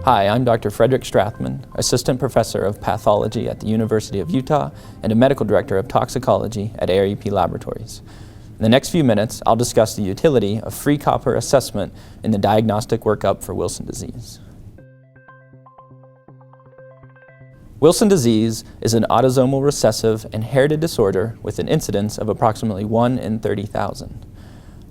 Hi, I'm Dr. Frederick Strathmann, Assistant Professor of Pathology at the University of Utah and a Medical Director of Toxicology at ARUP Laboratories. In the next few minutes, I'll discuss the utility of free copper assessment in the diagnostic workup for Wilson disease. Wilson disease is an autosomal recessive inherited disorder with an incidence of approximately 1 in 30,000.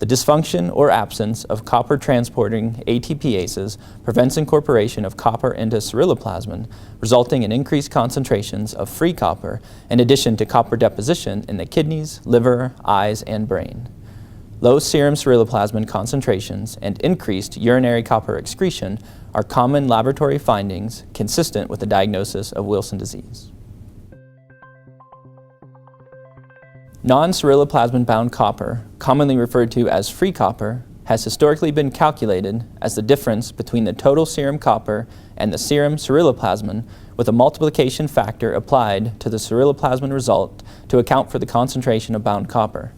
The dysfunction or absence of copper-transporting ATPases prevents incorporation of copper into ceruloplasmin, resulting in increased concentrations of free copper in addition to copper deposition in the kidneys, liver, eyes, and brain. Low serum ceruloplasmin concentrations and increased urinary copper excretion are common laboratory findings consistent with the diagnosis of Wilson disease. Non-ceruloplasmin-bound copper, commonly referred to as free copper, has historically been calculated as the difference between the total serum copper and the serum ceruloplasmin with a multiplication factor applied to the ceruloplasmin result to account for the concentration of bound copper.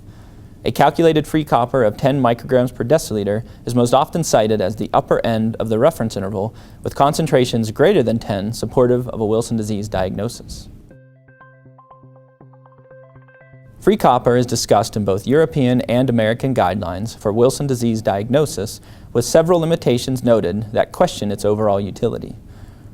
A calculated free copper of 10 micrograms per deciliter is most often cited as the upper end of the reference interval, with concentrations greater than 10 supportive of a Wilson disease diagnosis. Free copper is discussed in both European and American guidelines for Wilson disease diagnosis, with several limitations noted that question its overall utility.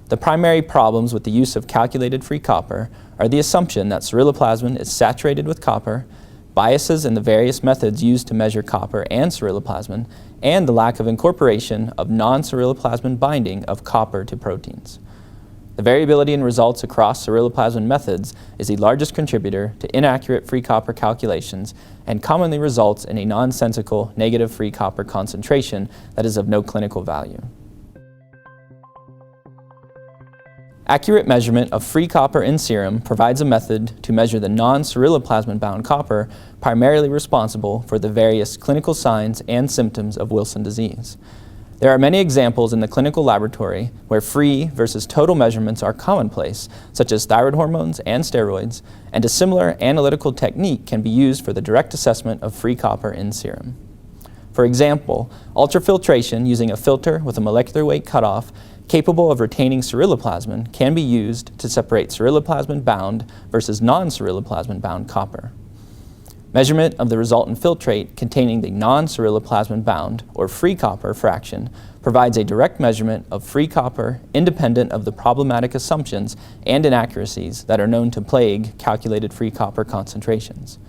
The primary problems with the use of calculated free copper are the assumption that ceruloplasmin is saturated with copper, biases in the various methods used to measure copper and ceruloplasmin, and the lack of incorporation of non-ceruloplasmin binding of copper to proteins. The variability in results across ceruloplasmin methods is the largest contributor to inaccurate free copper calculations and commonly results in a nonsensical negative free copper concentration that is of no clinical value. Accurate measurement of free copper in serum provides a method to measure the non-ceruloplasmin-bound copper primarily responsible for the various clinical signs and symptoms of Wilson disease. There are many examples in the clinical laboratory where free versus total measurements are commonplace, such as thyroid hormones and steroids, and a similar analytical technique can be used for the direct assessment of free copper in serum. For example, ultrafiltration using a filter with a molecular weight cutoff capable of retaining ceruloplasmin can be used to separate ceruloplasmin-bound versus non-ceruloplasmin-bound copper. Measurement of the resultant filtrate containing the non-ceruloplasmin-bound or free copper fraction provides a direct measurement of free copper independent of the problematic assumptions and inaccuracies that are known to plague calculated free copper concentrations.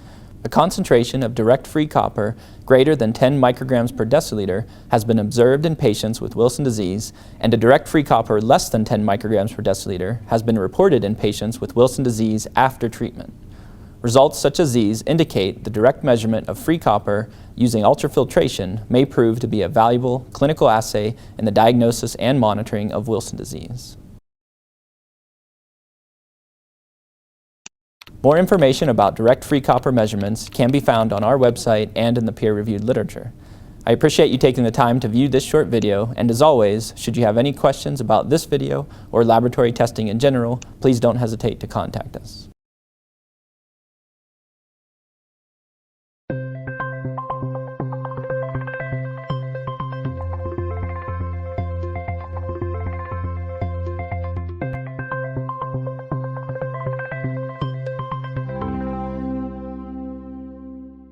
A concentration of direct free copper greater than 10 micrograms per deciliter has been observed in patients with Wilson disease, and a direct free copper less than 10 micrograms per deciliter has been reported in patients with Wilson disease after treatment. Results such as these indicate the direct measurement of free copper using ultrafiltration may prove to be a valuable clinical assay in the diagnosis and monitoring of Wilson disease. More information about direct free copper measurements can be found on our website and in the peer-reviewed literature. I appreciate you taking the time to view this short video, and as always, should you have any questions about this video or laboratory testing in general, please don't hesitate to contact us.